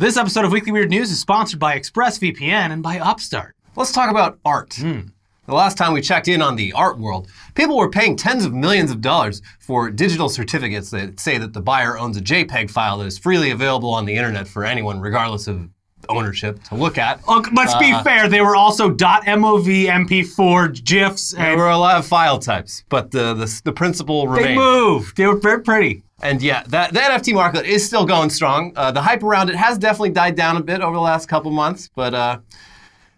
This episode of Weekly Weird News is sponsored by ExpressVPN and by Upstart. Let's talk about art. The last time we checked in on the art world, people were paying tens of millions of dollars for digital certificates that say that the buyer owns a JPEG file that is freely available on the internet for anyone, regardless of ownership, to look at. Let's be fair, they were also .mov, MP4, GIFs, and... There were a lot of file types, but the principle remained. They moved. They were very pretty. And yeah, the NFT market is still going strong. The hype around it has definitely died down a bit over the last couple months, but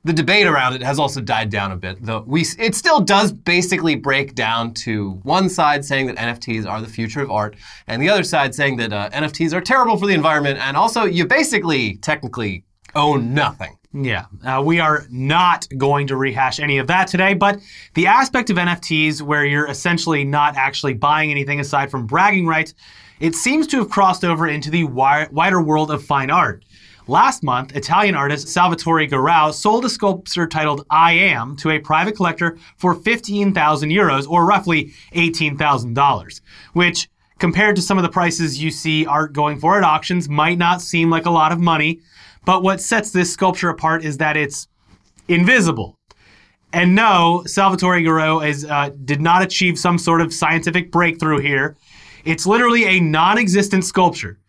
the debate around it has also died down a bit. Though it still does basically break down to one side saying that NFTs are the future of art, and the other side saying that NFTs are terrible for the environment, and also you basically, technically, own nothing. Yeah, we are not going to rehash any of that today, but the aspect of NFTs where you're essentially not actually buying anything aside from bragging rights, it seems to have crossed over into the wider world of fine art. Last month, Italian artist Salvatore Garau sold a sculpture titled I Am to a private collector for 15,000 euros, or roughly $18,000, which, compared to some of the prices you see art going for at auctions, might not seem like a lot of money. But what sets this sculpture apart is that it's invisible. And no, Salvatore Garau did not achieve some sort of scientific breakthrough here. It's literally a non-existent sculpture.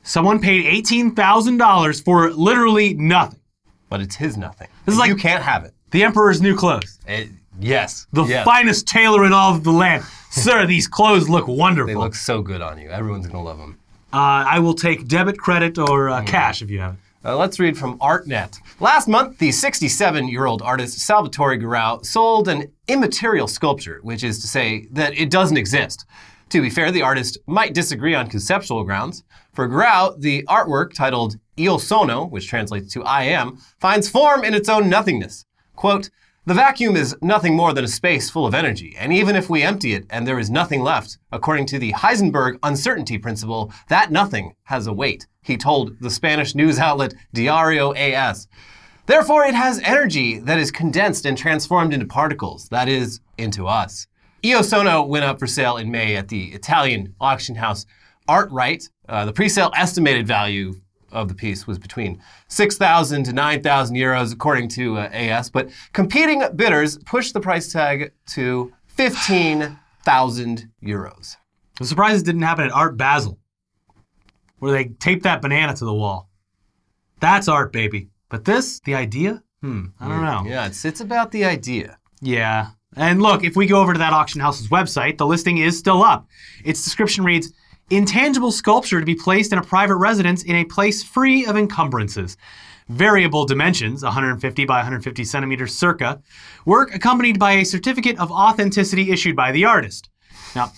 Someone paid $18,000 for literally nothing. But it's his nothing. This is like you can't have it. The Emperor's new clothes. Yes. The finest tailor in all of the land. Sir, these clothes look wonderful. They look so good on you. Everyone's going to love them. I will take debit, credit, or cash if you have it. Let's read from ArtNet. Last month, the 67-year-old artist Salvatore Garau sold an immaterial sculpture, which is to say that it doesn't exist. To be fair, the artist might disagree on conceptual grounds. For Garau, the artwork, titled Io Sono, which translates to I Am, finds form in its own nothingness. Quote, "The vacuum is nothing more than a space full of energy, and even if we empty it and there is nothing left, according to the Heisenberg uncertainty principle, that nothing has a weight," he told the Spanish news outlet Diario AS. "Therefore, it has energy that is condensed and transformed into particles, that is, into us." Io Sono went up for sale in May at the Italian auction house ArtRight. The pre-sale estimated value of the piece was between 6,000 to 9,000 euros, according to AS, but competing bidders pushed the price tag to 15,000 euros. I'm surprised it didn't happen at Art Basel, where they taped that banana to the wall. That's art, baby. But this, the idea? I don't know. Yeah, it's about the idea. Yeah. And look, if we go over to that auction house's website, the listing is still up. Its description reads, "Intangible sculpture to be placed in a private residence in a place free of encumbrances. Variable dimensions, 150 by 150 centimeters circa. Work accompanied by a certificate of authenticity issued by the artist." Now,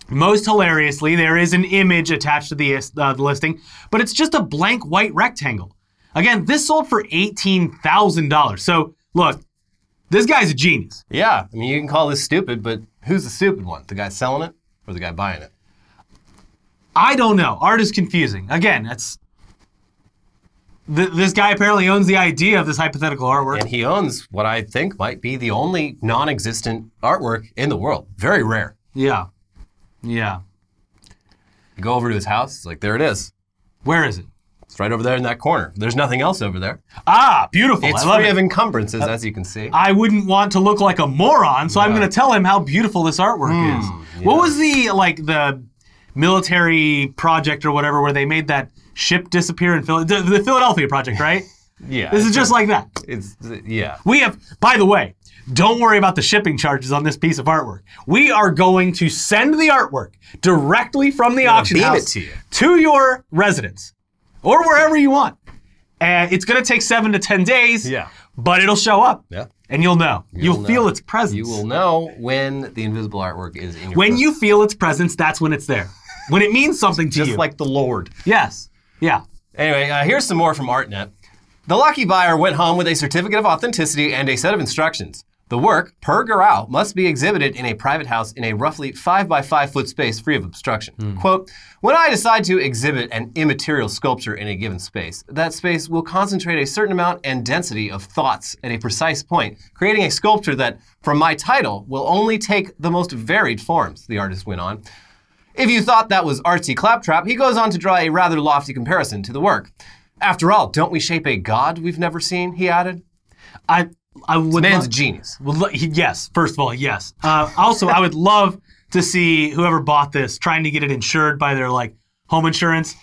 most hilariously, there is an image attached to the listing, but it's just a blank white rectangle. Again, this sold for $18,000. So, look, this guy's a genius. Yeah, I mean, you can call this stupid, but who's the stupid one? The guy selling it or the guy buying it? I don't know. Art is confusing. Again, this guy apparently owns the idea of this hypothetical artwork. And he owns what I think might be the only non-existent artwork in the world. Very rare. Yeah. Yeah. You go over to his house, it's like, there it is. Where is it? It's right over there in that corner. There's nothing else over there. Ah, beautiful. It's free of encumbrances, as you can see. I wouldn't want to look like a moron, so I'm going to tell him how beautiful this artwork is. Yeah. What was the military project or whatever where they made that ship disappear in the Philadelphia project, right? Yeah. This is just like that. Yeah. We have, by the way, don't worry about the shipping charges on this piece of artwork. We are going to send the artwork directly from the auction house to your residence or wherever you want. And it's going to take 7 to 10 days, but it'll show up. Yeah. And you'll know. You'll feel its presence. You will know when the invisible artwork is in your When you feel its presence, that's when it's there. When it means something to you. Just like the Lord. Yes. Yeah. Anyway, here's some more from ArtNet. The lucky buyer went home with a certificate of authenticity and a set of instructions. The work, per Garau, must be exhibited in a private house in a roughly 5 by 5 foot space free of obstruction. Quote, "When I decide to exhibit an immaterial sculpture in a given space, that space will concentrate a certain amount and density of thoughts at a precise point, creating a sculpture that, from my title, will only take the most varied forms," the artist went on. If you thought that was artsy claptrap, he goes on to draw a rather lofty comparison to the work. After all, don't we shape a god we've never seen, he added. I would. This man's a genius. Well, yes, first of all, yes. Also, I would love to see whoever bought this trying to get it insured by their like home insurance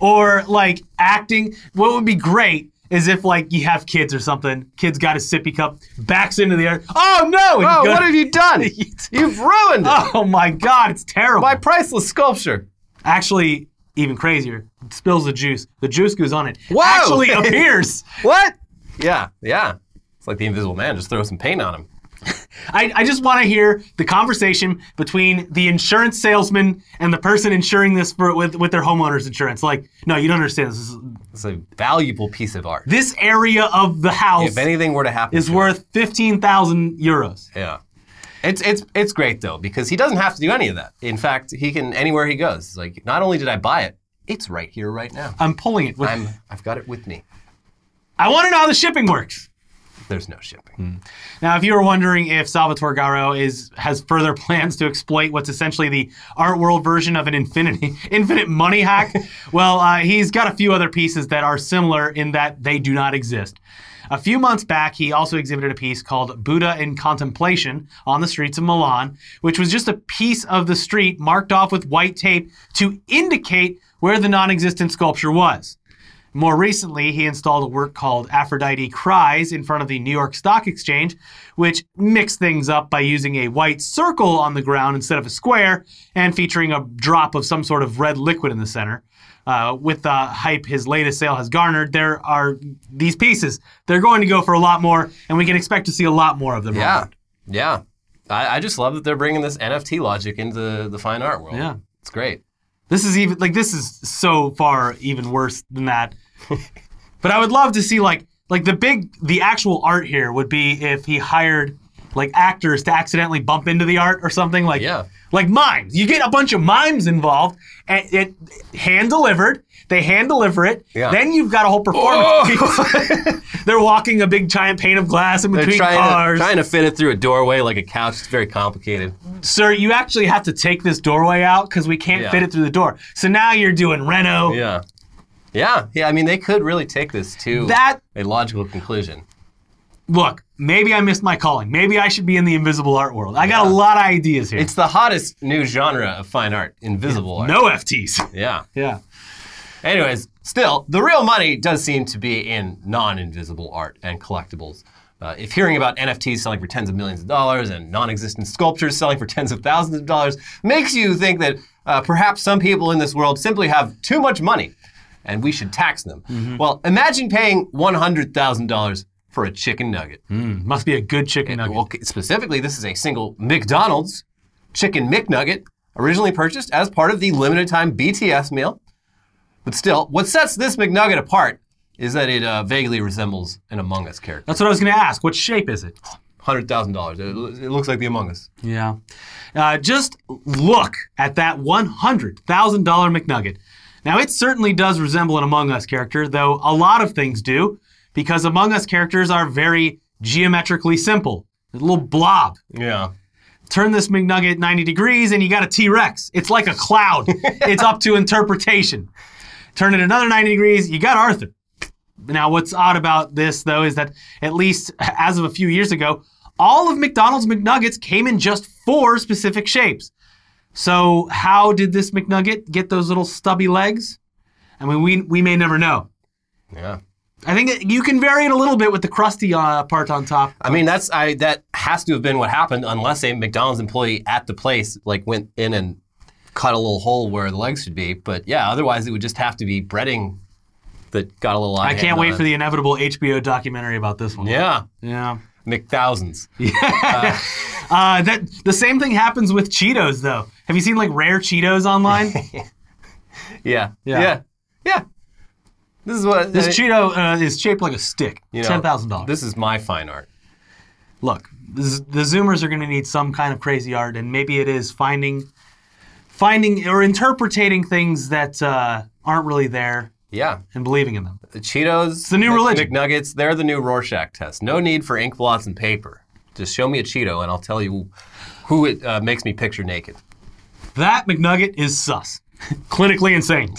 or like acting. What would be great is if like you have kids or something, kid's got a sippy cup, backs into the air. Oh no! Oh, what have you done? You've ruined it. Oh my God, it's terrible. My priceless sculpture. Actually, even crazier, it spills the juice. The juice goes on it. Whoa! Actually appears. What? Yeah. It's like the Invisible Man. Just throw some paint on him. I just want to hear the conversation between the insurance salesman and the person insuring this with their homeowner's insurance. Like, no, you don't understand. It's a valuable piece of art. This area of the house, if anything were to happen, is worth 15,000 euros. Yeah. It's great though, because he doesn't have to do any of that. In fact, he can anywhere he goes. It's like, not only did I buy it, it's right here, right now. I'm pulling it. I've got it with me. I want to know how the shipping works. There's no shipping. Now, if you were wondering if Salvatore Garro has further plans to exploit what's essentially the art world version of an infinite money hack, well, he's got a few other pieces that are similar in that they do not exist. A few months back, he also exhibited a piece called Buddha in Contemplation on the streets of Milan, which was just a piece of the street marked off with white tape to indicate where the non-existent sculpture was. More recently, he installed a work called Aphrodite Cries in front of the New York Stock Exchange, which mixed things up by using a white circle on the ground instead of a square and featuring a drop of some sort of red liquid in the center. With the hype his latest sale has garnered, there are these pieces. They're going to go for a lot more, and we can expect to see a lot more of them. Yeah. I just love that they're bringing this NFT logic into the fine art world. Yeah. It's great. This is so far even worse than that. But I would love to see the actual art here would be if he hired like actors to accidentally bump into the art or something like mimes. You get a bunch of mimes involved and it hand delivered. They hand deliver it. Yeah. Then you've got a whole performance piece. They're walking a big giant pane of glass in between cars. Trying to fit it through a doorway like a couch. It's very complicated. Sir, you actually have to take this doorway out because we can't fit it through the door. So now you're doing reno. Yeah, I mean, they could really take this to a logical conclusion. Look, maybe I missed my calling. Maybe I should be in the invisible art world. I got a lot of ideas here. It's the hottest new genre of fine art, invisible art. No FTs. Yeah. Anyways, still, the real money does seem to be in non-invisible art and collectibles. If hearing about NFTs selling for tens of millions of dollars and non-existent sculptures selling for tens of thousands of dollars makes you think that perhaps some people in this world simply have too much money and we should tax them. Well, imagine paying $100,000 for a chicken nugget. Must be a good chicken nugget. Well, specifically, this is a single McDonald's chicken McNugget, originally purchased as part of the limited time BTS meal. But still, what sets this McNugget apart is that it vaguely resembles an Among Us character. That's what I was going to ask. What shape is it? $100,000. It looks like the Among Us. Yeah. Just look at that $100,000 McNugget. Now, it certainly does resemble an Among Us character, though a lot of things do, because Among Us characters are very geometrically simple. A little blob. Yeah. Turn this McNugget 90 degrees and you got a T-Rex. It's like a cloud. It's up to interpretation. Turn it another 90 degrees, you got Arthur. Now, what's odd about this, though, is that at least as of a few years ago, all of McDonald's McNuggets came in just 4 specific shapes. So how did this McNugget get those little stubby legs? I mean, we may never know. Yeah. I think you can vary it a little bit with the crusty part on top. I mean, that has to have been what happened, unless a McDonald's employee at the place went in and cut a little hole where the legs should be. But yeah, otherwise it would just have to be breading that got a little. I can't wait for the inevitable HBO documentary about this one. Yeah. McThousands. Yeah. The same thing happens with Cheetos, though. Have you seen rare Cheetos online? Yeah. This is what this Cheeto is shaped like a stick. $10,000. This is my fine art. Look, the Zoomers are going to need some kind of crazy art, and maybe it is finding or interpreting things that aren't really there. Yeah. And believing in them. The Cheetos, it's the new religion. McNuggets, they're the new Rorschach test. No need for ink blots and paper. Just show me a Cheeto and I'll tell you who it makes me picture naked. That McNugget is sus. Clinically insane.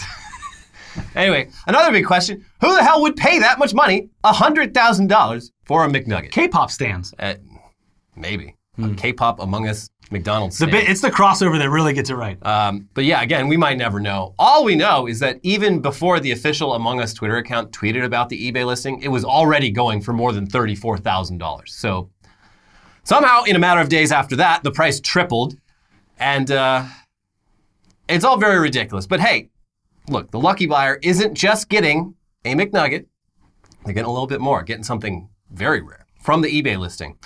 Anyway, another big question. Who the hell would pay that much money, $100,000, for a McNugget? K-pop stands. Maybe. K-pop Among Us McDonald's stand. It's the crossover that really gets it right. But yeah, again, we might never know. All we know is that even before the official Among Us Twitter account tweeted about the eBay listing, it was already going for more than $34,000. So somehow, in a matter of days after that, the price tripled. And it's all very ridiculous. But hey, look, the lucky buyer isn't just getting a McNugget. They're getting a little bit more, getting something very rare from the eBay listing.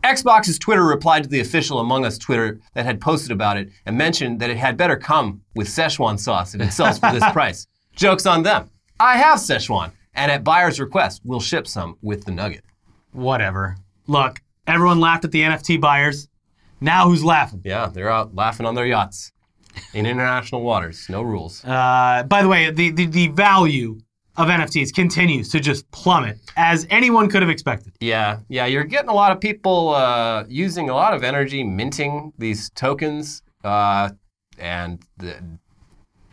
Xbox's Twitter replied to the official Among Us Twitter that had posted about it and mentioned that it had better come with Szechuan sauce if it sells for this price. Joke's on them. I have Szechuan, and at buyer's request, we'll ship some with the Nugget. Whatever. Look, everyone laughed at the NFT buyers. Now who's laughing? Yeah, they're out laughing on their yachts in international waters. No rules. By the way, the value of NFTs continues to just plummet, as anyone could have expected. Yeah, you're getting a lot of people using a lot of energy minting these tokens, and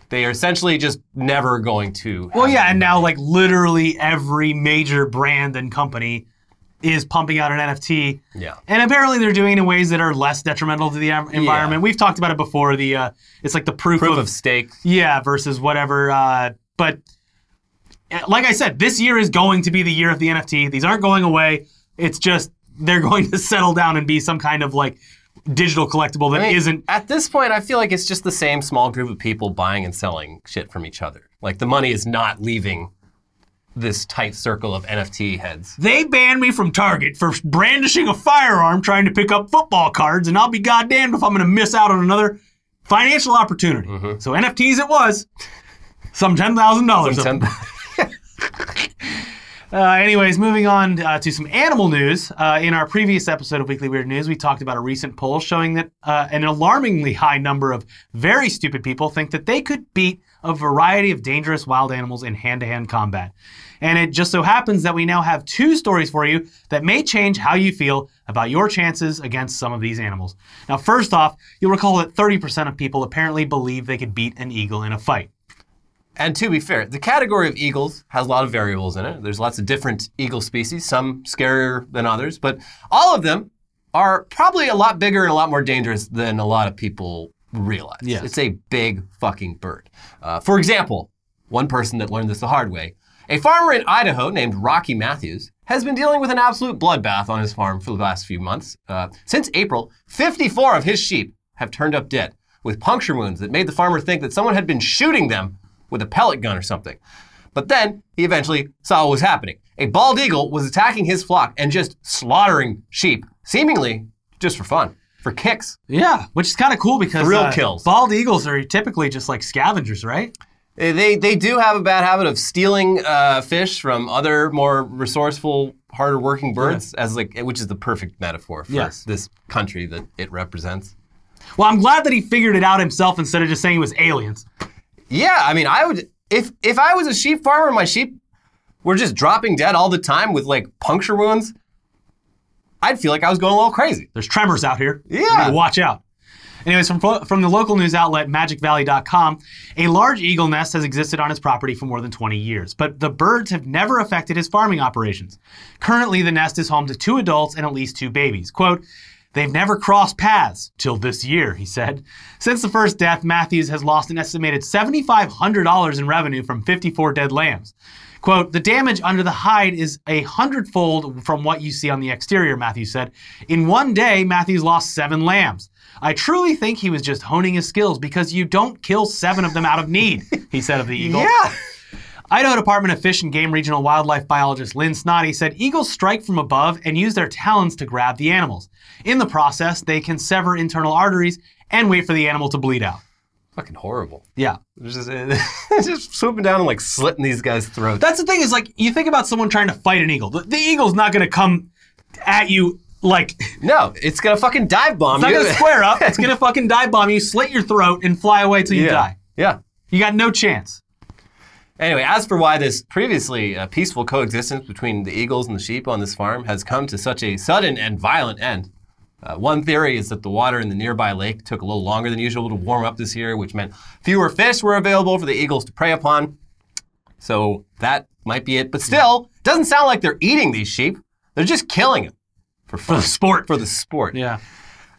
they are essentially just never going to. Well, yeah, and now like literally every major brand and company is pumping out an NFT. Yeah. And apparently they're doing it in ways that are less detrimental to the environment. Yeah. We've talked about it before. It's like the proof of stake. Yeah, versus whatever. But like I said, this year is going to be the year of the NFT. These aren't going away. It's just they're going to settle down and be some kind of like digital collectible that isn't. At this point, I feel like it's just the same small group of people buying and selling shit from each other. Like the money is not leaving this tight circle of NFT heads. They banned me from Target for brandishing a firearm trying to pick up football cards, and I'll be goddamned if I'm going to miss out on another financial opportunity. Mm-hmm. So NFTs it was. Some $10,000. Anyways, moving on to some animal news. In our previous episode of Weekly Weird News, we talked about a recent poll showing that an alarmingly high number of very stupid people think that they could beat a variety of dangerous wild animals in hand-to-hand combat. And it just so happens that we now have 2 stories for you that may change how you feel about your chances against some of these animals. Now, first off, you'll recall that 30% of people apparently believe they could beat an eagle in a fight. And to be fair, the category of eagles has a lot of variables in it. There's lots of different eagle species, some scarier than others, but all of them are probably a lot bigger and a lot more dangerous than a lot of people realize. Yes. It's a big fucking bird. For example, one person that learned this the hard way, a farmer in Idaho named Rocky Matthews has been dealing with an absolute bloodbath on his farm for the last few months. Since April, 54 of his sheep have turned up dead with puncture wounds that made the farmer think that someone had been shooting them with a pellet gun or something. But then he eventually saw what was happening. A bald eagle was attacking his flock and just slaughtering sheep, seemingly just for fun, for kicks. Yeah, which is kind of cool because real kills. Bald eagles are typically just like scavengers, right? They do have a bad habit of stealing fish from other more resourceful, harder working birds, which is the perfect metaphor for this country that it represents. Well, I'm glad that he figured it out himself instead of just saying it was aliens. Yeah, I mean, I would, if I was a sheep farmer and my sheep were just dropping dead all the time with like puncture wounds, I'd feel like I was going a little crazy. There's tremors out here. Yeah. Watch out. Anyways, from the local news outlet MagicValley.com, a large eagle nest has existed on his property for more than 20 years, but the birds have never affected his farming operations. Currently, the nest is home to 2 adults and at least 2 babies. Quote, "They've never crossed paths till this year," he said. Since the first death, Matthews has lost an estimated $7,500 in revenue from 54 dead lambs. Quote, "The damage under the hide is 100-fold from what you see on the exterior," Matthews said. In one day, Matthews lost 7 lambs. "I truly think he was just honing his skills because you don't kill 7 of them out of need," he said of the eagle. Yeah. Idaho Department of Fish and Game Regional Wildlife Biologist Lynn Snoddy said eagles strike from above and use their talons to grab the animals. In the process, they can sever internal arteries and wait for the animal to bleed out. Fucking horrible. Yeah. Just swooping down and like slitting these guys' throats. That's the thing is like, you think about someone trying to fight an eagle. The eagle's not going to come at you like... No, it's going to fucking dive bomb you. It's not going to square up. It's going to fucking dive bomb you, slit your throat, and fly away till you die. Yeah. You got no chance. Anyway, as for why this previously peaceful coexistence between the eagles and the sheep on this farm has come to such a sudden and violent end, one theory is that the water in the nearby lake took a little longer than usual to warm up this year, which meant fewer fish were available for the eagles to prey upon. So that might be it. But still, it doesn't sound like they're eating these sheep. They're just killing them for fun. For the sport. For the sport. Yeah.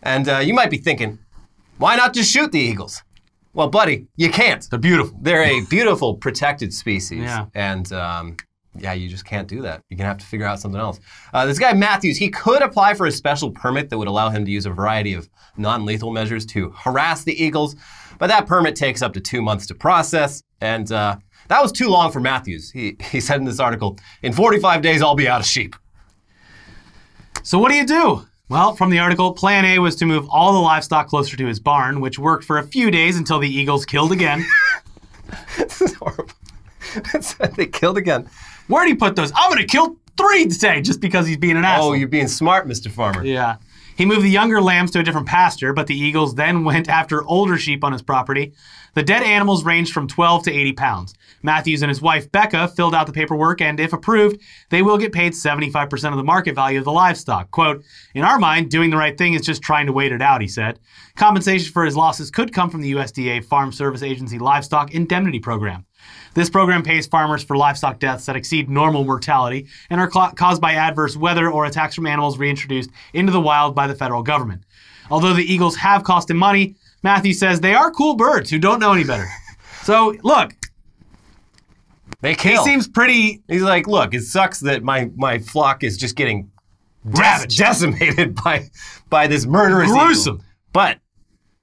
And you might be thinking, why not just shoot the eagles? Well, buddy, you can't. They're beautiful. They're a beautiful protected species. Yeah. And yeah, you just can't do that. You're going to have to figure out something else. This guy, Matthews, he could apply for a special permit that would allow him to use a variety of non-lethal measures to harass the eagles. But that permit takes up to 2 months to process. And that was too long for Matthews. He said in this article, in 45 days, I'll be out of sheep. So what do you do? Well, from the article, plan A was to move all the livestock closer to his barn, which worked for a few days until the eagles killed again. This is horrible. They killed again. Where'd he put those? I'm going to kill 3 today just because he's being an asshole. Oh, you're being smart, Mr. Farmer. Yeah. He moved the younger lambs to a different pasture, but the eagles then went after older sheep on his property. The dead animals ranged from 12 to 80 pounds. Matthews and his wife, Becca, filled out the paperwork, and if approved, they will get paid 75% of the market value of the livestock. Quote, in our mind, doing the right thing is just trying to wait it out, he said. Compensation for his losses could come from the USDA Farm Service Agency Livestock Indemnity Program. This program pays farmers for livestock deaths that exceed normal mortality and are caused by adverse weather or attacks from animals reintroduced into the wild by the federal government. Although the eagles have cost him money, Matthews says they are cool birds who don't know any better. So, look. They kill. He seems pretty... He's like, look, it sucks that my flock is just getting decimated by this murderous gruesome eagle. But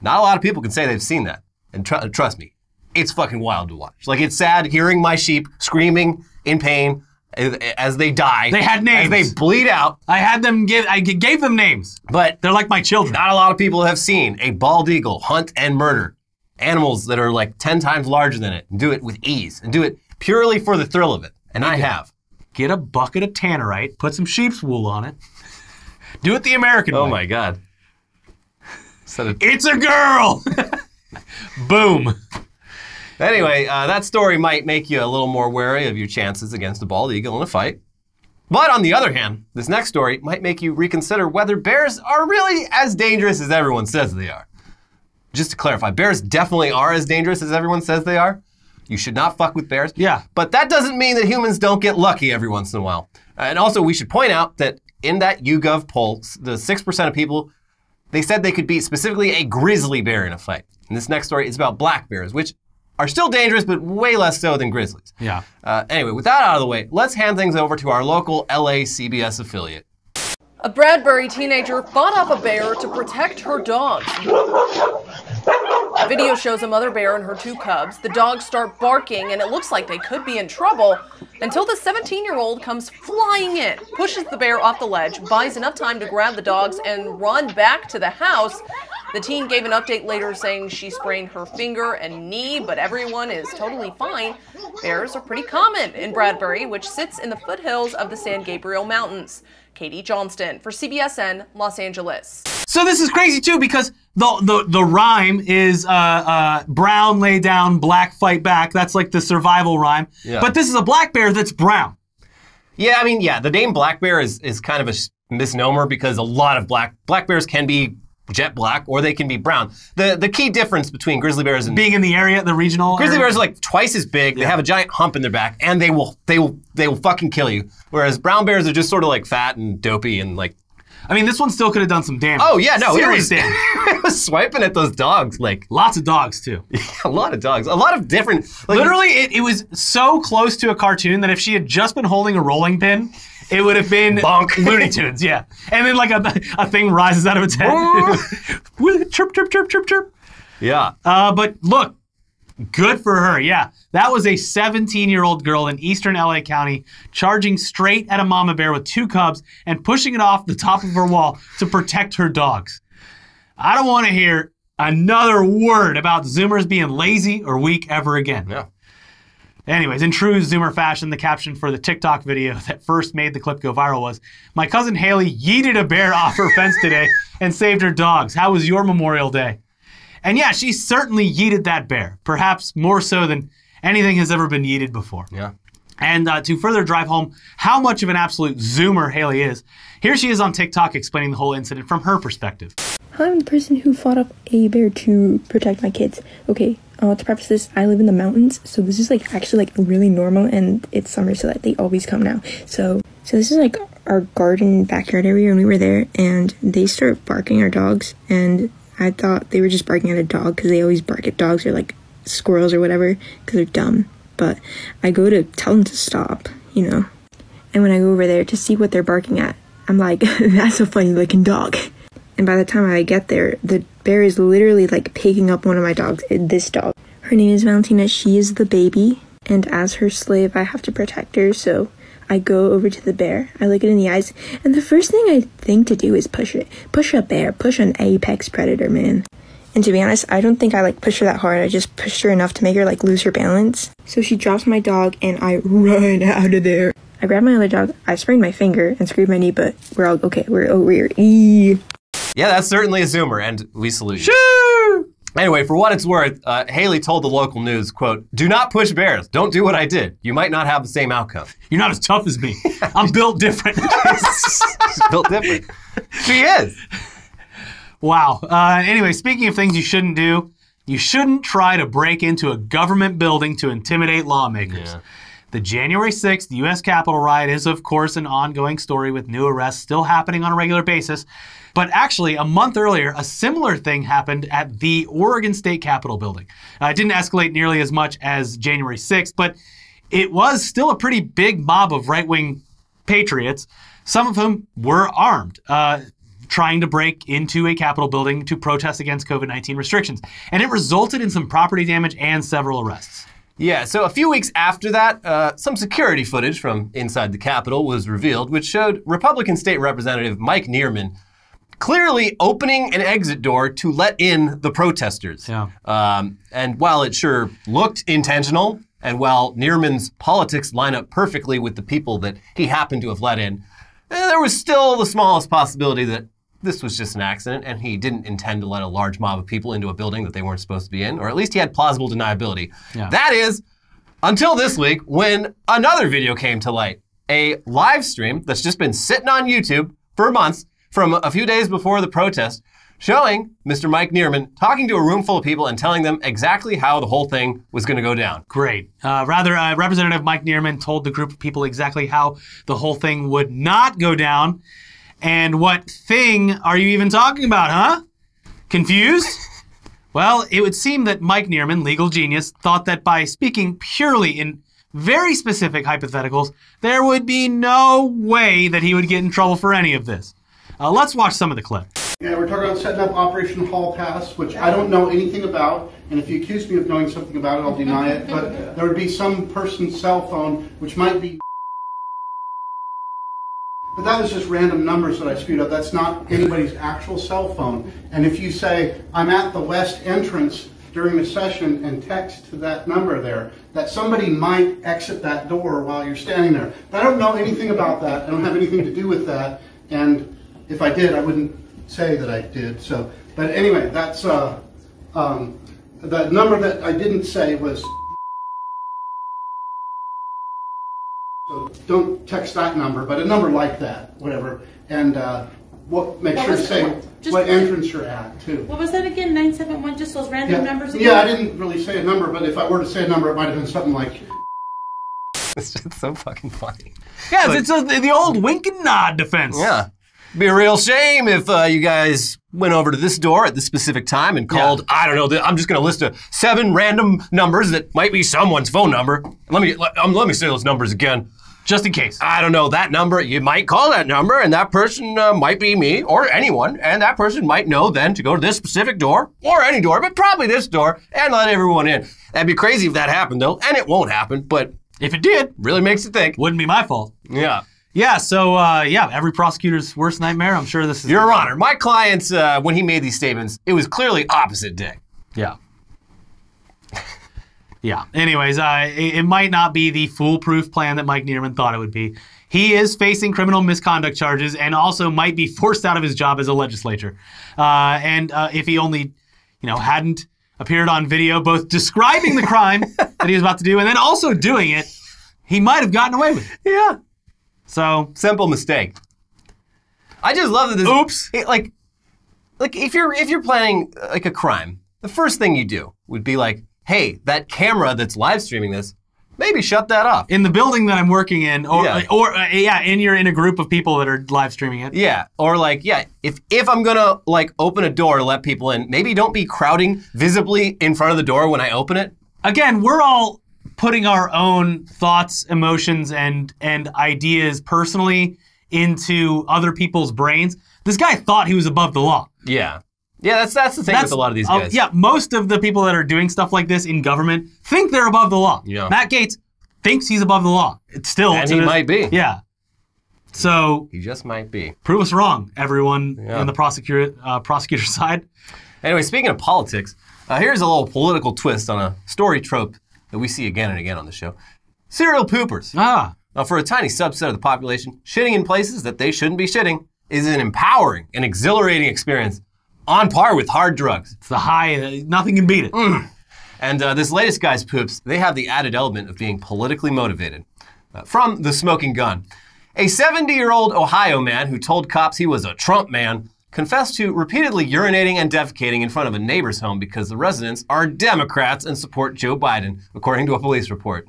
not a lot of people can say they've seen that. And trust me, it's fucking wild to watch. Like, it's sad hearing my sheep screaming in pain as they die. They had names. As they bleed out. I gave them names. But they're like my children. Not a lot of people have seen a bald eagle hunt and murder animals that are like 10 times larger than it and do it with ease and do it purely for the thrill of it. And I have. Get a bucket of tannerite, put some sheep's wool on it. Do it the American way. Oh my God. It's a girl! Boom. Anyway, that story might make you a little more wary of your chances against a bald eagle in a fight. But on the other hand, this next story might make you reconsider whether bears are really as dangerous as everyone says they are. Just to clarify, bears definitely are as dangerous as everyone says they are. You should not fuck with bears. Yeah. But that doesn't mean that humans don't get lucky every once in a while. And also, we should point out that in that YouGov poll, the 6% of people, they said they could beat specifically a grizzly bear in a fight. And this next story is about black bears, which are still dangerous, but way less so than grizzlies. Yeah. Anyway, with that out of the way, let's hand things over to our local LA CBS affiliate. A Bradbury teenager fought off a bear to protect her dogs. Video shows a mother bear and her 2 cubs. The dogs start barking, and it looks like they could be in trouble until the 17-year-old comes flying in, pushes the bear off the ledge, buys enough time to grab the dogs and run back to the house. The teen gave an update later saying she sprained her finger and knee, but everyone is totally fine. Bears are pretty common in Bradbury, which sits in the foothills of the San Gabriel Mountains. Katie Johnston for CBSN Los Angeles. So this is crazy too because the rhyme is brown lay down, black fight back. That's like the survival rhyme. Yeah. But this is a black bear that's brown. Yeah, I mean, yeah, the name black bear is kind of a misnomer because a lot of black bears can be jet black or they can be brown. The key difference between grizzly bears and being in the area, the regional grizzly area? bears are like twice as big. Yeah. They have a giant hump in their back, and they will fucking kill you. Whereas brown bears are just sort of like fat and dopey and like. I mean, this one still could have done some damage. Oh yeah, no, serious damage. It was swiping at those dogs like lots of dogs too. Yeah, a lot of dogs, a lot of different. Like, literally, it was so close to a cartoon that if she had just been holding a rolling pin, it would have been bonk. Looney Tunes, yeah. And then like a thing rises out of its head. Chirp, chirp, chirp, chirp, chirp. Yeah. But look, good for her, yeah. That was a 17-year-old girl in eastern LA County charging straight at a mama bear with 2 cubs and pushing it off the top of her wall to protect her dogs. I don't want to hear another word about Zoomers being lazy or weak ever again. Yeah. Anyways, in true Zoomer fashion, the caption for the TikTok video that first made the clip go viral was, "My cousin Haley yeeted a bear off her fence today and saved her dogs. How was your Memorial Day?" And yeah, she certainly yeeted that bear, perhaps more so than anything has ever been yeeted before. Yeah. And to further drive home how much of an absolute Zoomer Haley is, here she is on TikTok explaining the whole incident from her perspective. I'm the person who fought off a bear to protect my kids. Okay, To preface this, I live in the mountains, so this is like actually like really normal, and it's summer, so that they always come now. So this is like our garden backyard area, and we were there, and they start barking, our dogs, and I thought they were just barking at a dog because they always bark at dogs or like squirrels or whatever because they're dumb. But I go to tell them to stop, you know. And when I go over there to see what they're barking at, I'm like, that's a funny looking dog. And by the time I get there, the bear is literally like picking up one of my dogs, this dog. Her name is Valentina. She is the baby. And as her slave, I have to protect her. So I go over to the bear. I look it in the eyes. And the first thing I think to do is push it. Push a bear. Push an apex predator, man. And to be honest, I don't think I like pushed her that hard. I just pushed her enough to make her like lose her balance. So she drops my dog and I run out of there. I grab my other dog. I sprained my finger and screwed my knee, but we're all okay. We're over here. Yeah, that's certainly a zoomer, and we salute you. Shoo! Anyway, for what it's worth, Haley told the local news, quote, "Do not push bears. Don't do what I did. You might not have the same outcome." You're not as tough as me. I'm built different. She's built different. She is. Wow. Anyway, speaking of things you shouldn't do, you shouldn't try to break into a government building to intimidate lawmakers. Yeah. The January 6th U.S. Capitol riot is, of course, an ongoing story with new arrests still happening on a regular basis. But actually, a month earlier, a similar thing happened at the Oregon State Capitol building. It didn't escalate nearly as much as January 6th, but it was still a pretty big mob of right-wing patriots, some of whom were armed, trying to break into a Capitol building to protest against COVID-19 restrictions. And it resulted in some property damage and several arrests. Yeah, so a few weeks after that, some security footage from inside the Capitol was revealed, which showed Republican State Representative Mike Neerman clearly opening an exit door to let in the protesters. Yeah. And while it sure looked intentional, and while Neerman's politics line up perfectly with the people that he happened to have let in, there was still the smallest possibility that this was just an accident and he didn't intend to let a large mob of people into a building that they weren't supposed to be in, or at least he had plausible deniability. Yeah. That is, until this week when another video came to light. A live stream that's just been sitting on YouTube for months from a few days before the protest, showing Mr. Mike Neerman talking to a room full of people and telling them exactly how the whole thing was going to go down. Great. Representative Mike Neerman told the group of people exactly how the whole thing would not go down. And what thing are you even talking about, huh? Confused? Well, it would seem that Mike Neerman, legal genius, thought that by speaking purely in very specific hypotheticals, there would be no way that he would get in trouble for any of this. Let's watch some of the clip. Yeah, we're talking about setting up Operation Hall Pass, which I don't know anything about, and if you accuse me of knowing something about it, I'll deny it, but there would be some person's cell phone, which might be... But that was just random numbers that I spewed up. That's not anybody's actual cell phone. And if you say, I'm at the west entrance during the session and text to that number there, that somebody might exit that door while you're standing there. But I don't know anything about that. I don't have anything to do with that. And if I did, I wouldn't say that I did. So, but anyway, that's the number that I didn't say was. So don't text that number, but a number like that, whatever. And make sure to say what entrance you're at too. What was that again? 971. Just those random numbers again? Yeah, I didn't really say a number, but if I were to say a number, it might have been something like. It's just so fucking funny. Yeah, it's the old wink and nod defense. Yeah. Be a real shame if you guys went over to this door at this specific time and called, I don't know, I'm just going to list 7 random numbers that might be someone's phone number. Let me say those numbers again. Just in case. I don't know, that number, you might call that number and that person might be me or anyone, and that person might know then to go to this specific door or any door, but probably this door, and let everyone in. That'd be crazy if that happened though, and it won't happen, but if it did, really makes you think. Wouldn't be my fault. Yeah. Yeah, so, every prosecutor's worst nightmare. I'm sure this is... Your Honor, my client, when he made these statements, it was clearly opposite day. Yeah. Yeah. Anyways, it might not be the foolproof plan that Mike Neerman thought it would be. He is facing criminal misconduct charges and also might be forced out of his job as a legislator. If he only, hadn't appeared on video both describing the crime that he was about to do and then also doing it, he might have gotten away with it. Yeah. So simple mistake. I just love that this. Oops. Like if you're planning like a crime, the first thing you do would be like hey, that camera that's live streaming this, maybe shut that off. In the building that I'm working in, and you're in a group of people that are live streaming it. Yeah, or like, if I'm gonna like open a door to let people in, maybe don't be crowding visibly in front of the door when I open it. Again, we're all putting our own thoughts, emotions, and ideas personally into other people's brains. This guy thought he was above the law. Yeah. Yeah, that's the thing with a lot of these guys. Yeah, most of the people that are doing stuff like this in government think they're above the law. Yeah. Matt Gaetz thinks he's above the law. It's still. And he might be. Yeah. So. He just might be. Prove us wrong, everyone in the prosecutor side. Anyway, speaking of politics, here's a little political twist on a story trope that we see again and again on the show. Serial poopers. Now, for a tiny subset of the population, shitting in places that they shouldn't be shitting is an empowering and exhilarating experience on par with hard drugs. It's the high, nothing can beat it. And this latest guy's poops, they have the added element of being politically motivated. From The Smoking Gun. A 70-year-old Ohio man who told cops he was a Trump man confessed to repeatedly urinating and defecating in front of a neighbor's home because the residents are Democrats and support Joe Biden, according to a police report.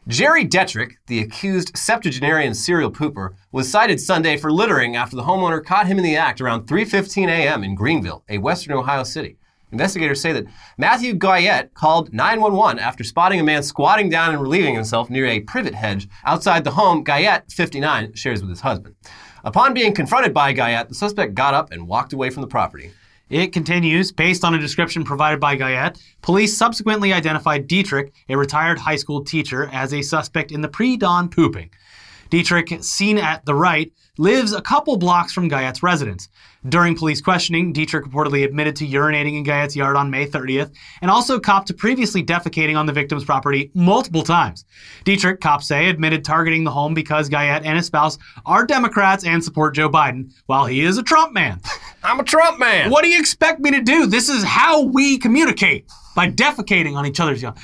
Jerry Detrick, the accused septuagenarian serial pooper, was cited Sunday for littering after the homeowner caught him in the act around 3:15 a.m. in Greenville, a western Ohio city. Investigators say that Matthew Guyette called 911 after spotting a man squatting down and relieving himself near a privet hedge outside the home Guyette, 59, shares with his husband. Upon being confronted by Guyette, the suspect got up and walked away from the property. It continues. Based on a description provided by Guyette, police subsequently identified Dietrich, a retired high school teacher, as a suspect in the pre-dawn pooping. Dietrich, seen at the right, lives a couple blocks from Guyette's residence. During police questioning, Dietrich reportedly admitted to urinating in Guyette's yard on May 30th and also copped to previously defecating on the victim's property multiple times. Dietrich, cops say, admitted targeting the home because Guyette and his spouse are Democrats and support Joe Biden, while he is a Trump man. I'm a Trump man. What do you expect me to do? This is how we communicate, by defecating on each other's yard.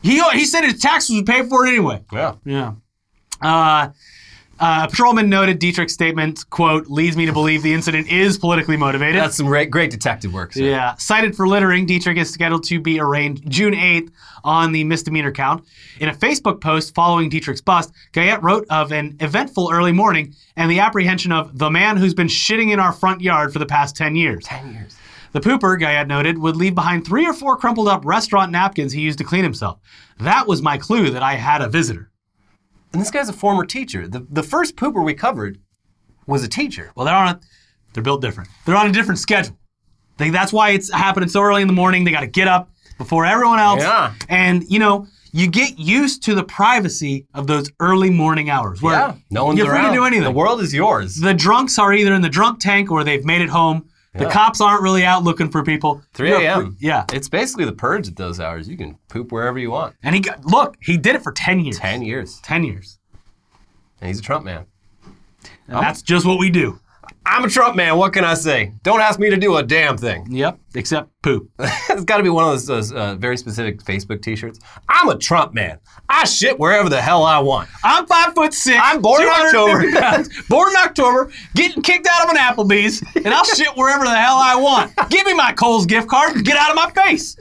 He said his taxes would pay for it anyway. Yeah. A patrolman noted Dietrich's statement, quote, leads me to believe the incident is politically motivated. That's some great detective work. So. Yeah. Cited for littering, Dietrich is scheduled to be arraigned June 8th on the misdemeanor count. In a Facebook post following Dietrich's bust, Guyette wrote of an eventful early morning and the apprehension of the man who's been shitting in our front yard for the past 10 years. 10 years. The pooper, Guyette noted, would leave behind 3 or 4 crumpled up restaurant napkins he used to clean himself. That was my clue that I had a visitor. And this guy's a former teacher. The first pooper we covered was a teacher. Well, they're built different. They're on a different schedule. That's why it's happening so early in the morning. They got to get up before everyone else. Yeah. And, you get used to the privacy of those early morning hours where no one's you're free around. to do anything. The world is yours. The drunks are either in the drunk tank or they've made it home. The cops aren't really out looking for people. 3 a.m. Yeah. It's basically the purge at those hours. You can poop wherever you want. And he did it for 10 years. 10 years. 10 years. And he's a Trump man. And that's just what we do. I'm a Trump man. What can I say? Don't ask me to do a damn thing. Yep, except poop. It's got to be one of those very specific Facebook t-shirts. I'm a Trump man. I shit wherever the hell I want. I'm 5'6". I'm born in October. Pounds, born in October, getting kicked out of an Applebee's, and I'll shit wherever the hell I want. Give me my Kohl's gift card and get out of my face.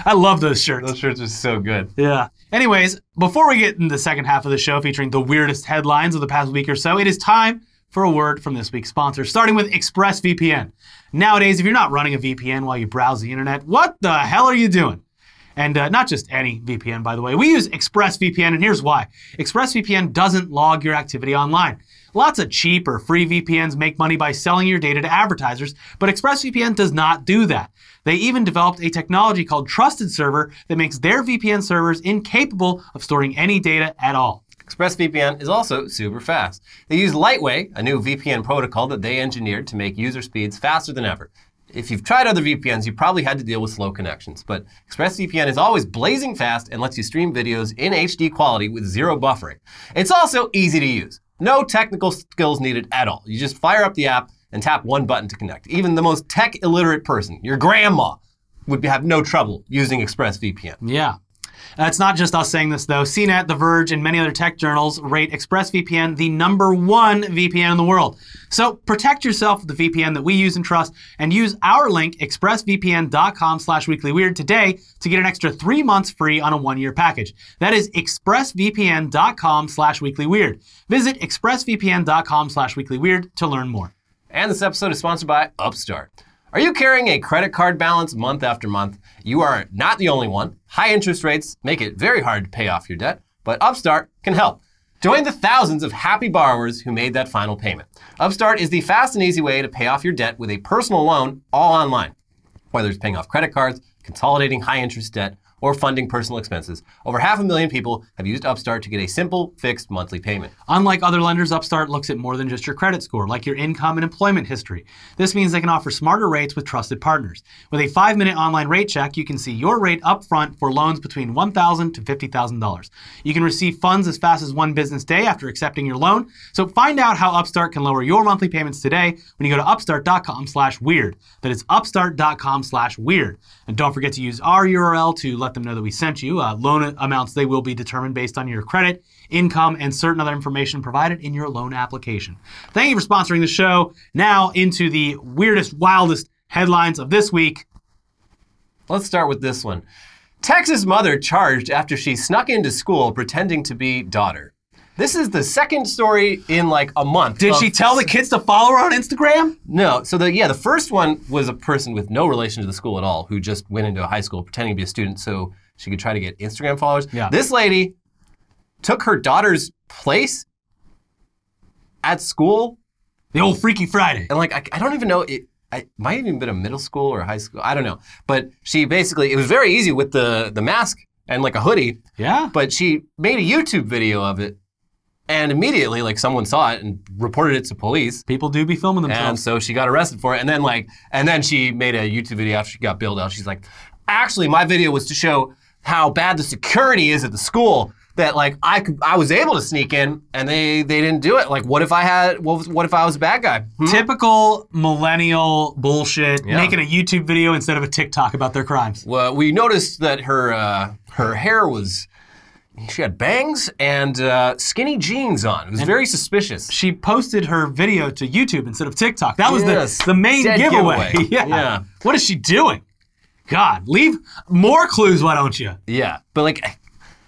I love those shirts. Those shirts are so good. Yeah. Anyways, before we get into the second half of the show featuring the weirdest headlines of the past week or so, it is time for a word from this week's sponsor, starting with ExpressVPN. Nowadays, if you're not running a VPN while you browse the internet, what the hell are you doing? And not just any VPN, by the way. We use ExpressVPN, and here's why. ExpressVPN doesn't log your activity online. Lots of cheap or free VPNs make money by selling your data to advertisers, but ExpressVPN does not do that. They even developed a technology called Trusted Server that makes their VPN servers incapable of storing any data at all. ExpressVPN is also super fast. They use Lightway, a new VPN protocol that they engineered to make user speeds faster than ever. If you've tried other VPNs, you probably had to deal with slow connections, but ExpressVPN is always blazing fast and lets you stream videos in HD quality with zero buffering. It's also easy to use. No technical skills needed at all. You just fire up the app and tap one button to connect. Even the most tech illiterate person, your grandma, would have no trouble using ExpressVPN. Yeah. It's not just us saying this, though. CNET, The Verge, and many other tech journals rate ExpressVPN the #1 VPN in the world. So protect yourself with the VPN that we use and trust, and use our link, expressvpn.com/weeklyweird today to get an extra 3 months free on a 1-year package. That is expressvpn.com/weeklyweird. Visit expressvpn.com/weeklyweird to learn more. And this episode is sponsored by Upstart. Are you carrying a credit card balance month after month? You are not the only one. High interest rates make it very hard to pay off your debt, but Upstart can help. Join the thousands of happy borrowers who made that final payment. Upstart is the fast and easy way to pay off your debt with a personal loan all online. Whether it's paying off credit cards, consolidating high interest debt, or funding personal expenses, over 500,000 people have used Upstart to get a simple, fixed monthly payment. Unlike other lenders, Upstart looks at more than just your credit score, like your income and employment history. This means they can offer smarter rates with trusted partners. With a 5-minute online rate check, you can see your rate up front for loans between $1,000 to $50,000. You can receive funds as fast as 1 business day after accepting your loan. So find out how Upstart can lower your monthly payments today when you go to upstart.com/weird. That is upstart.com/weird. And don't forget to use our URL to let them know that we sent you. Loan amounts, they will be determined based on your credit, income, and certain other information provided in your loan application. Thank you for sponsoring the show. Now into the weirdest, wildest headlines of this week. Let's start with this one. Texas mother charged after she snuck into school pretending to be daughter. This is the second story in like a month. Did she tell the kids to follow her on Instagram? No. So the first one was a person with no relation to the school at all who just went into a high school pretending to be a student so she could try to get Instagram followers. Yeah. This lady took her daughter's place at school. The old Freaky Friday. And like, I don't even know, it might have even been a middle school or a high school. I don't know. But she basically, it was very easy with the mask and like a hoodie. Yeah. But she made a YouTube video of it. And immediately, like, someone saw it and reported it to police. People do be filming themselves. And so she got arrested for it. And then she made a YouTube video after she got bailed out. She's like, actually, my video was to show how bad the security is at the school. That like I was able to sneak in and they didn't do it. Like, what if I was a bad guy? Typical millennial bullshit. Yeah. Making a YouTube video instead of a TikTok about their crimes. Well, we noticed that her hair was. She had bangs and skinny jeans on. It was very suspicious. She posted her video to YouTube instead of TikTok. That was the main Dead giveaway. Yeah. What is she doing? God, leave more clues, why don't you? Yeah, but like,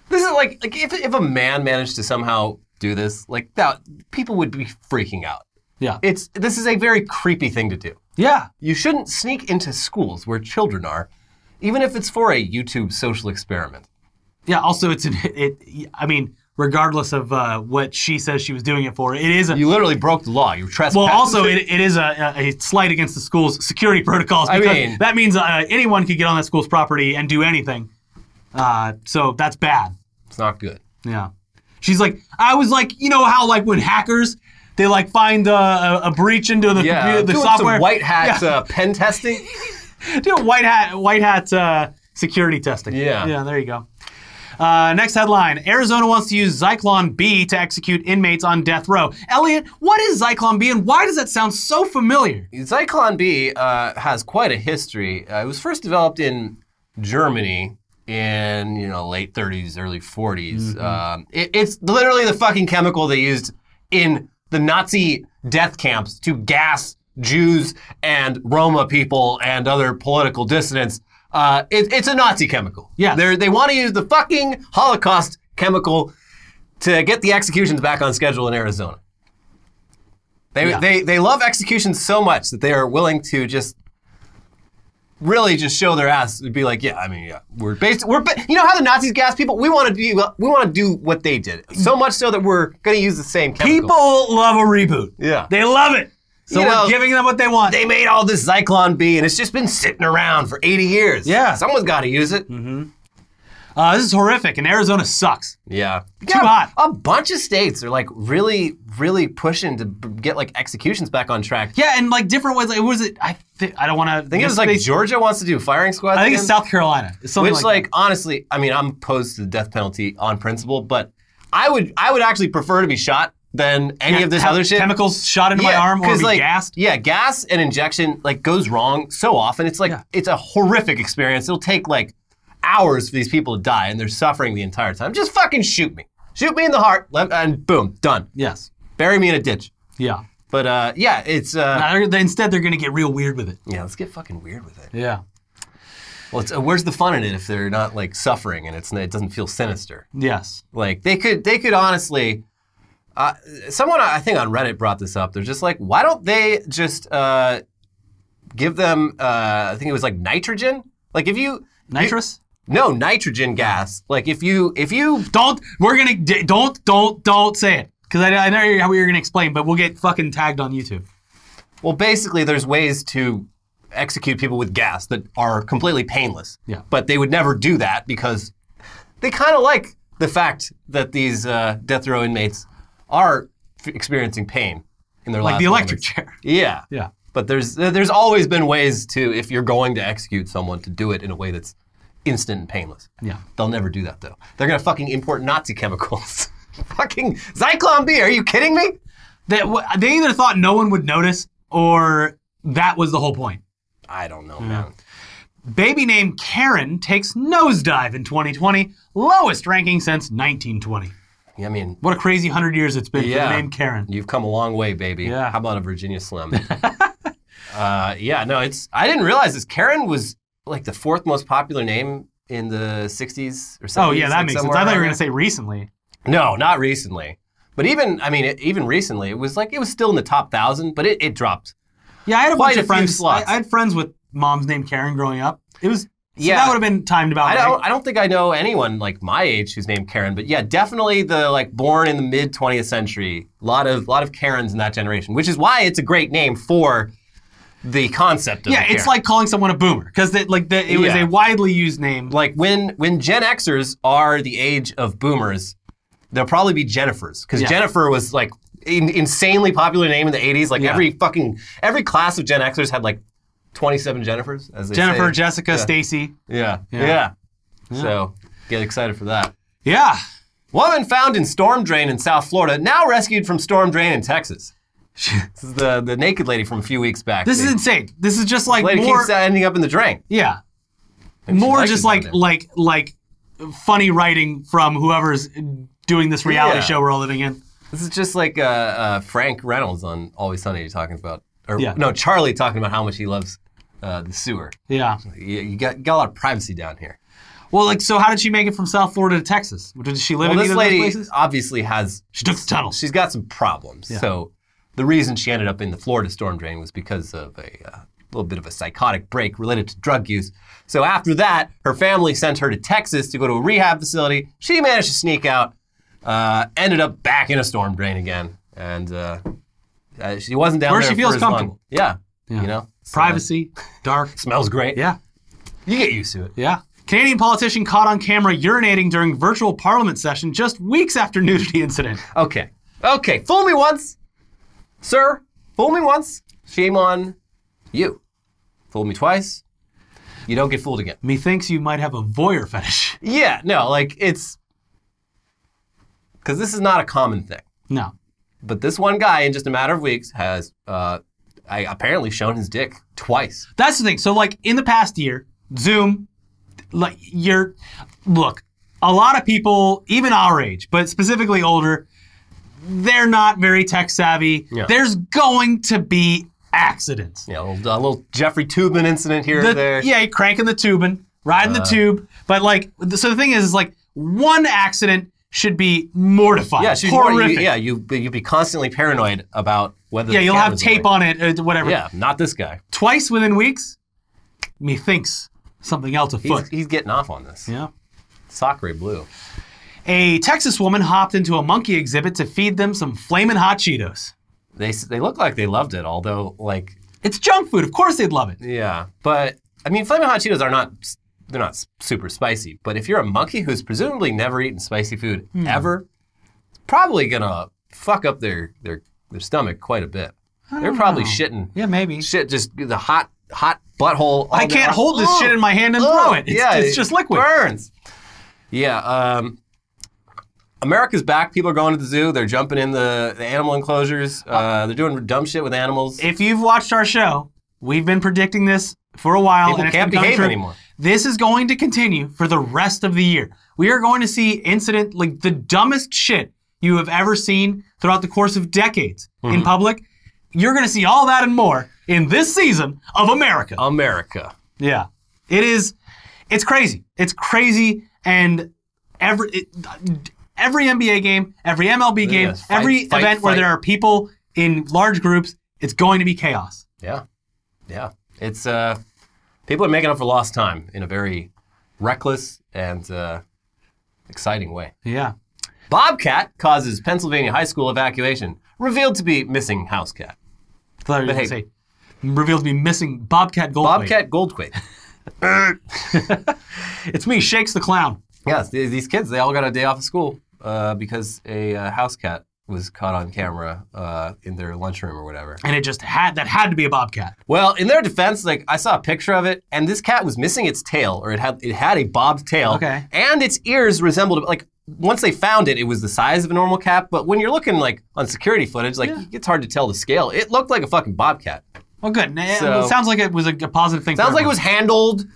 this is like if a man managed to somehow do this, like that, people would be freaking out. Yeah. This is a very creepy thing to do. Yeah. You shouldn't sneak into schools where children are, even if it's for a YouTube social experiment. Yeah, also I mean, regardless of what she says she was doing it for, it is You literally broke the law. You were trespassing. Well, also, it is a slight against the school's security protocols. Because that means anyone could get on that school's property and do anything. So that's bad. It's not good. Yeah. She's like, I was like, you know how like when hackers, they like find a breach into the computer, the software. Some white hat pen testing. Do white hat security testing. Yeah. Yeah, there you go. Next headline, Arizona wants to use Zyklon B to execute inmates on death row. Elliot, what is Zyklon B and why does that sound so familiar? Zyklon B has quite a history. It was first developed in Germany in late 30s, early 40s. Mm-hmm. It's literally the fucking chemical they used in the Nazi death camps to gas Jews and Roma people and other political dissidents. It's a Nazi chemical. Yeah. They want to use the fucking Holocaust chemical to get the executions back on schedule in Arizona. They love executions so much that they are willing to just really just show their ass. It'd be like, you know how the Nazis gas people? We want to do what they did. So much so that we're going to use the same chemical. People love a reboot. Yeah. They love it. So we're giving them what they want. They made all this Zyklon B, and it's just been sitting around for 80 years. Yeah. Someone's got to use it. Mm-hmm. This is horrific, and Arizona sucks. Yeah. Too hot. A bunch of states are like really, really pushing to get like executions back on track. Yeah, and like different ways. Like, was it? I don't want to. I think it was like Georgia wants to do firing squads. I think it's South Carolina. It's something Which honestly, I mean, I'm opposed to the death penalty on principle, but I would actually prefer to be shot than any of this other shit. Chemicals shot into my arm or be gassed. Yeah, gas and injection goes wrong so often. It's like it's a horrific experience. It'll take like hours for these people to die, and they're suffering the entire time. Just fucking shoot me. Shoot me in the heart, and boom, done. Yes. Bury me in a ditch. Yeah. But yeah, it's... instead, they're going to get real weird with it. Yeah, let's get fucking weird with it. Yeah. Well, where's the fun in it if they're not like suffering and it doesn't feel sinister? Yes. Like they could honestly... someone I think on Reddit brought this up. They're just like, why don't they just give them, I think it was like nitrogen? Like if you... Nitrous? No, nitrogen gas. Like if you don't say it. Because I know how you're going to explain, but we'll get fucking tagged on YouTube. Well, basically, there's ways to execute people with gas that are completely painless. Yeah. But they would never do that because they kind of like the fact that these death row inmates are experiencing pain in their lives. Like the electric chair. Yeah. Yeah. But there's always been ways to, if you're going to execute someone, to do it in a way that's instant and painless. Yeah. They'll never do that, though. They're going to fucking import Nazi chemicals. Fucking Zyklon B, are you kidding me? They either thought no one would notice or that was the whole point. I don't know, man. Baby named Karen takes nosedive in 2020, lowest ranking since 1920. Yeah, I mean... What a crazy 100 years it's been for the name Karen. You've come a long way, baby. Yeah. How about a Virginia Slim? Yeah, no, I didn't realize this. Karen was like the 4th most popular name in the 60s or something. Oh, yeah, that makes sense. I thought you were going to say recently. No, not recently. But even recently, it was still in the top 1,000, but it dropped. Yeah, I had a bunch of friends. Slots. I had friends with moms named Karen growing up. It was, that would have been timed about right. I don't think I know anyone like my age who's named Karen, but yeah, definitely the like born in the mid 20th century. A lot of Karens in that generation, which is why it's a great name for the concept of it's like calling someone a boomer because it was a widely used name. Like when Gen Xers are the age of boomers, they'll probably be Jennifers because Jennifer was like insanely popular name in the 80s. Like every class of Gen Xers had like 27 Jennifers, as they Jennifer, say. Jessica, Stacy. Yeah. So get excited for that. Yeah. Woman found in storm drain in South Florida, now rescued from storm drain in Texas. This is the naked lady from a few weeks back. This is insane. This is just like lady more... keeps ending up in the drain. Yeah. More just like funny writing from whoever's doing this reality show we're all living in. This is just like Frank Reynolds on Always Sunny talking about, no, Charlie talking about how much he loves the sewer. Yeah. You got a lot of privacy down here. Well, so how did she make it from South Florida to Texas? Did she live in either of those places? This lady obviously has... She took the tunnel. She's got some problems. Yeah. So the reason she ended up in the Florida storm drain was because of a little bit of a psychotic break related to drug use. So after that, her family sent her to Texas to go to a rehab facility. She managed to sneak out, ended up back in a storm drain again. And she wasn't down there where she feels for as long. comfortable. Yeah. You know? Privacy, dark. Smells great. Yeah. You get used to it. Yeah. Canadian politician caught on camera urinating during virtual parliament session just weeks after nudity incident. Okay. Fool me once. Sir, fool me once. Shame on you. Fool me twice. You don't get fooled again. Methinks you might have a voyeur fetish. Yeah, no, like it's... Because this is not a common thing. No. But this one guy, in just a matter of weeks, has apparently shown his dick twice. That's the thing. So, like, in the past year, Zoom, like, look, a lot of people, even our age, but specifically older, they're not very tech savvy. Yeah. There's going to be accidents. Yeah, a little Jeffrey Tubin incident here or there. Yeah, cranking the tubing, riding the tube. But, like, so the thing is like, one accident should be mortifying. Yeah, horrific. You'd be constantly paranoid about whether. Yeah, you'll have tape on it, whatever. Yeah, not this guy. Twice within weeks, methinks something else afoot. He's getting off on this. Yeah. Sacre bleu. A Texas woman hopped into a monkey exhibit to feed them some flamin' hot Cheetos. They look like they loved it, although like it's junk food. Of course they'd love it. Yeah, but I mean, flamin' hot Cheetos are not. They're not super spicy, but if you're a monkey who's presumably never eaten spicy food ever, it's probably gonna fuck up their stomach quite a bit. They're probably shitting. Yeah, maybe. Shit, just the hot butthole. I can't hold this shit in my hand and throw it. It's just liquid. Burns. Yeah. America's back. People are going to the zoo. They're jumping in the animal enclosures. They're doing dumb shit with animals. If you've watched our show, we've been predicting this for a while. People can't behave anymore. this is going to continue for the rest of the year. We are going to see incident like the dumbest shit you have ever seen throughout the course of decades in public. You're going to see all that and more in this season of America. America. Yeah. It's crazy. It's crazy. And every NBA game, every MLB game, every event where there are people in large groups, it's going to be chaos. Yeah. Yeah. It's, people are making up for lost time in a very reckless and exciting way. Yeah. Bobcat causes Pennsylvania high school evacuation. Revealed to be missing house cat. I thought you were going to say, revealed to be missing Bobcat Goldthwait. Bobcat Goldthwait. It's me, Shakes the Clown. Yes, these kids, they all got a day off of school because a house cat was caught on camera in their lunchroom or whatever. And it just had to be a bobcat. Well, in their defense, like I saw a picture of it, and this cat was missing its tail, or it had a bobbed tail. Okay. And its ears resembled, like, once they found it, it was the size of a normal cat, but when you're looking like on security footage, like it's hard to tell the scale. It looked like a fucking bobcat. Well, good. So, it sounds like it was a positive thing. Sounds like it was handled.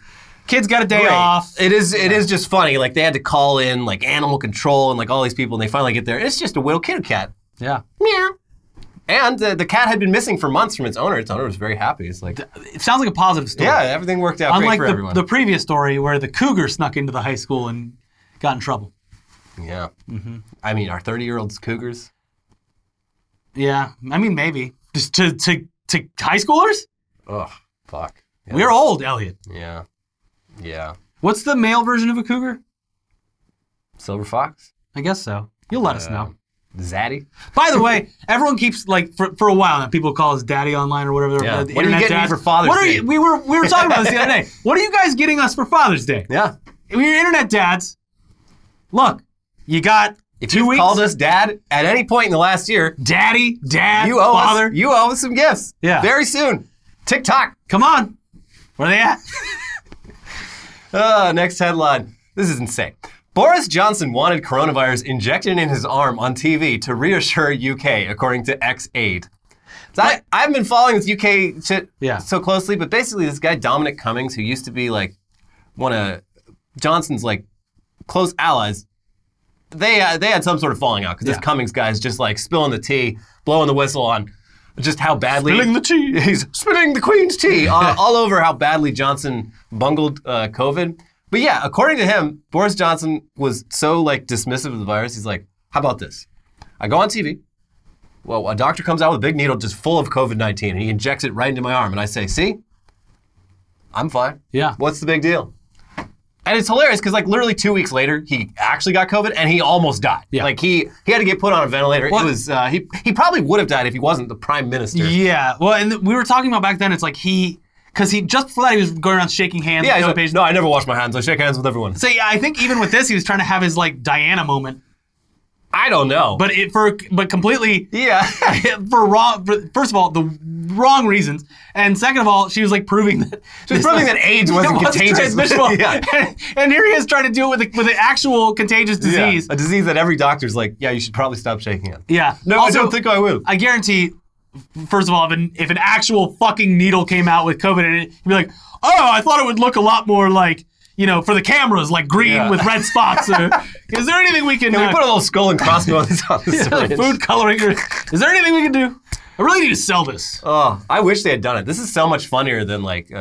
Kids got a day off. It is just funny. Like they had to call in like animal control and like all these people, and they finally get there. It's just a little kitty cat. Yeah. Meow. And the cat had been missing for months from its owner. Its owner was very happy. It's like it sounds like a positive story. Yeah, everything worked out great for everyone. Unlike the previous story where the cougar snuck into the high school and got in trouble. Yeah. I mean, are 30-year-olds cougars? Yeah. I mean, maybe. Just to high schoolers? Oh, fuck. Yeah. We're old, Elliot. Yeah. Yeah. What's the male version of a cougar? Silver fox? I guess so. You'll let us know. Zaddy? By the way, everyone keeps, like, for a while now, people call us daddy online or whatever. Yeah. The What are you getting me for Father's Day? We were talking about this the other day. What are you guys getting us for Father's Day? Yeah. We're internet dads. Look, you got If 2 you've weeks. called us dad at any point in the last year, Daddy, dad, you owe father. us. You owe us some gifts. Yeah. Very soon. TikTok. Come on. Where are they at? Next headline. This is insane. Boris Johnson wanted coronavirus injected in his arm on TV to reassure UK, according to X-Aid. So I haven't been following this UK shit so closely, but basically this guy Dominic Cummings, who used to be like one of Johnson's like close allies, they had some sort of falling out because this Cummings guy is just like spilling the tea, blowing the whistle on just how badly Spilling the tea. He's spilling the Queen's tea all over how badly Johnson bungled COVID. But yeah, according to him, Boris Johnson was so like dismissive of the virus. He's like, how about this? I go on TV. Well, a doctor comes out with a big needle just full of COVID-19 and he injects it right into my arm. And I say, see, I'm fine. Yeah. What's the big deal? And it's hilarious because like literally 2 weeks later, he actually got COVID and he almost died. Yeah. Like he had to get put on a ventilator. It was he probably would have died if he wasn't the prime minister. Yeah. Well, and we were talking about back then, it's like because he just before that he was going around shaking hands. Yeah, he's like, no, I never wash my hands. I shake hands with everyone. So yeah, I think even with this, he was trying to have his like Diana moment. I don't know. But completely first of all, the wrong reasons. And second of all, she was like proving that AIDS wasn't contagious. And here he is trying to do it with an actual contagious disease. Yeah, a disease that every doctor's like, yeah, you should probably stop shaking hands. Yeah. No, also, I don't think I will. I guarantee, first of all, if an actual fucking needle came out with COVID in it, you'd be like, oh, I thought it would look a lot more like, you know, for the cameras, like green with red spots. Is there anything we can... Can we put a little skull and crossbones on the syringe? Food coloring. Is there anything we can do? I really need to sell this. Oh, I wish they had done it. This is so much funnier than like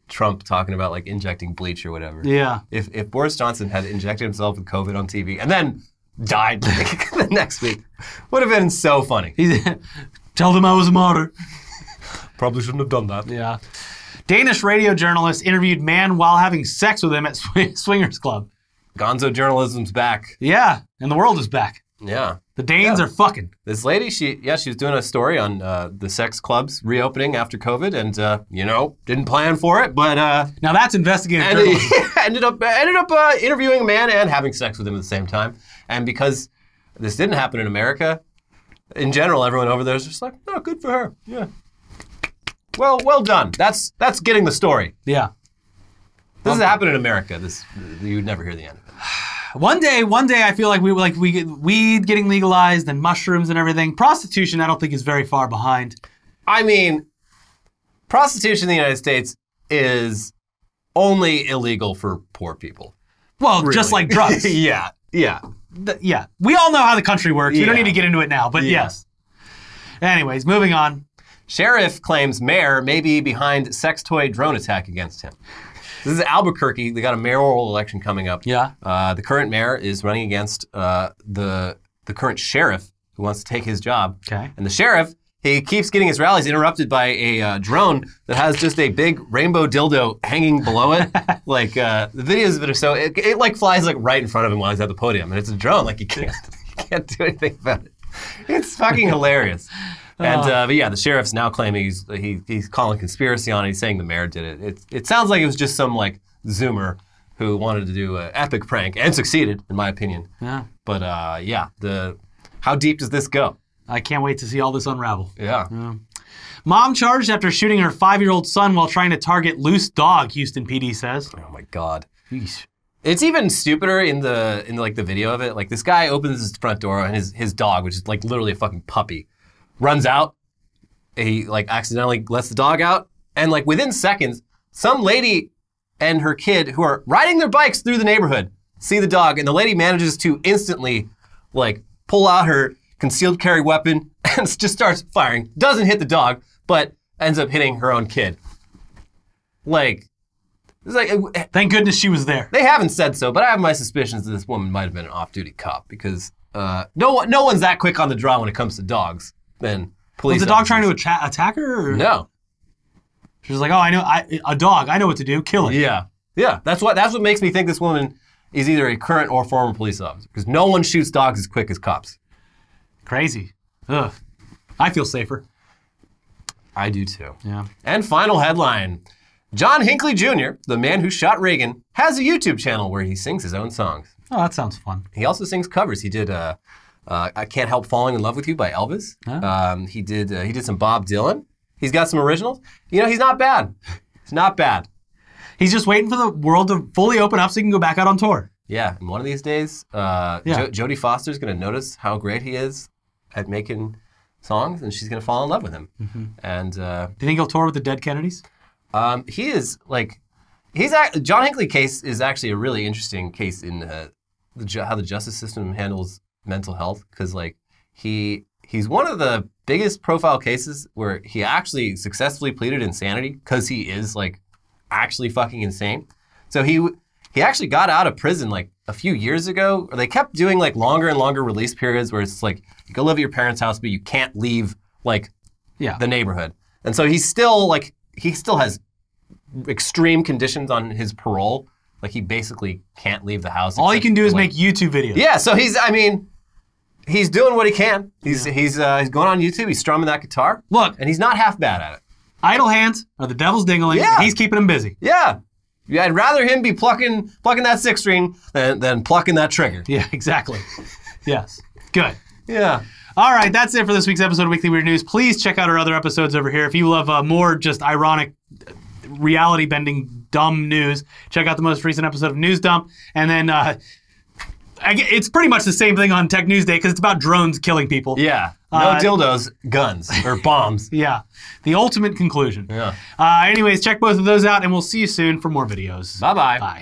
Trump talking about like injecting bleach or whatever. Yeah. If Boris Johnson had injected himself with COVID on TV and then died the next week, would have been so funny. Tell them I was a martyr. Probably shouldn't have done that. Yeah. Danish radio journalist interviewed man while having sex with him at Swingers Club. Gonzo journalism's back. Yeah, and the world is back. Yeah. The Danes are fucking. This lady, she was doing a story on the sex clubs reopening after COVID, and didn't plan for it, but now that's investigative journalism. ended up interviewing a man and having sex with him at the same time. And because this didn't happen in America, in general, everyone over there is just like, oh, good for her. Yeah. Well done. That's getting the story. Yeah. This has happened in America. You would never hear the end of it. One day, I feel like we get weed getting legalized and mushrooms and everything. Prostitution, I don't think is very far behind. I mean, prostitution in the United States is only illegal for poor people. Well, Really. just like drugs. Yeah. Yeah. We all know how the country works. We don't need to get into it now, but yes. Anyways, moving on. Sheriff claims mayor may be behind sex toy drone attack against him. This is Albuquerque. They got a mayoral election coming up. Yeah. The current mayor is running against the current sheriff who wants to take his job. Okay. And the sheriff, he keeps getting his rallies interrupted by a drone that has just a big rainbow dildo hanging below it. Like the videos of it are so it like flies like right in front of him while he's at the podium, and it's a drone. Like you can't do anything about it. It's fucking hilarious. And but yeah, the sheriff's now claiming he's calling conspiracy on it. He's saying the mayor did it. It sounds like it was just some like Zoomer who wanted to do an epic prank and succeeded, in my opinion. Yeah. But yeah, how deep does this go? I can't wait to see all this unravel. Yeah. Mom charged after shooting her 5-year-old son while trying to target loose dog, Houston PD says. Oh my God. Yeesh. It's even stupider in the video of it. Like this guy opens his front door and his dog, which is like literally a fucking puppy, runs out. He like accidentally lets the dog out, and like within seconds, some lady and her kid who are riding their bikes through the neighborhood see the dog, and the lady manages to instantly like pull out her concealed carry weapon and just starts firing. Doesn't hit the dog, but ends up hitting her own kid. Like, it's like Thank goodness she was there. they haven't said so, but I have my suspicions that this woman might have been an off-duty cop because no one's that quick on the draw when it comes to dogs. Then police. Was the dog trying to attack her? Or? No. She was like, oh, I know, a dog. I know what to do. Kill it. Yeah. That's what makes me think this woman is either a current or former police officer because no one shoots dogs as quick as cops. Crazy. Ugh. I feel safer. I do too. Yeah. And final headline. John Hinckley Jr., the man who shot Reagan, has a YouTube channel where he sings his own songs. Oh, that sounds fun. He also sings covers. He did I Can't Help Falling in Love with You by Elvis. Oh. He did some Bob Dylan. He's got some originals. You know, he's not bad. He's not bad. He's just waiting for the world to fully open up so he can go back out on tour. Yeah, and one of these days, Jodie Foster's going to notice how great he is at making songs, and she's going to fall in love with him. Mm-hmm. And do you think he'll tour with the Dead Kennedys? He is like, John Hinckley case is actually a really interesting case in how the justice system handles mental health, because like he's one of the biggest profile cases where he actually successfully pleaded insanity because he is like actually fucking insane. So he actually got out of prison like a few years ago. Or they kept doing like longer and longer release periods where it's like you go live at your parents' house, but you can't leave like the neighborhood. And so he still has extreme conditions on his parole. Like he basically can't leave the house. All he can do is make YouTube videos. Yeah, so he's doing what he can. He's going on YouTube. He's strumming that guitar. Look, and he's not half bad at it. Idle hands are the devil's dingling. Yeah. He's keeping him busy. Yeah. I'd rather him be plucking that six string than plucking that trigger. Yeah, exactly. Yes. Good. Yeah. All right, that's it for this week's episode of Weekly Weird News. Please check out our other episodes over here. If you love more just ironic, reality-bending, dumb news, check out the most recent episode of News Dump. And then it's pretty much the same thing on Tech News Day because it's about drones killing people. Yeah. No dildos, guns, or bombs. Yeah. The ultimate conclusion. Yeah. Anyways, check both of those out, and we'll see you soon for more videos. Bye-bye. Bye.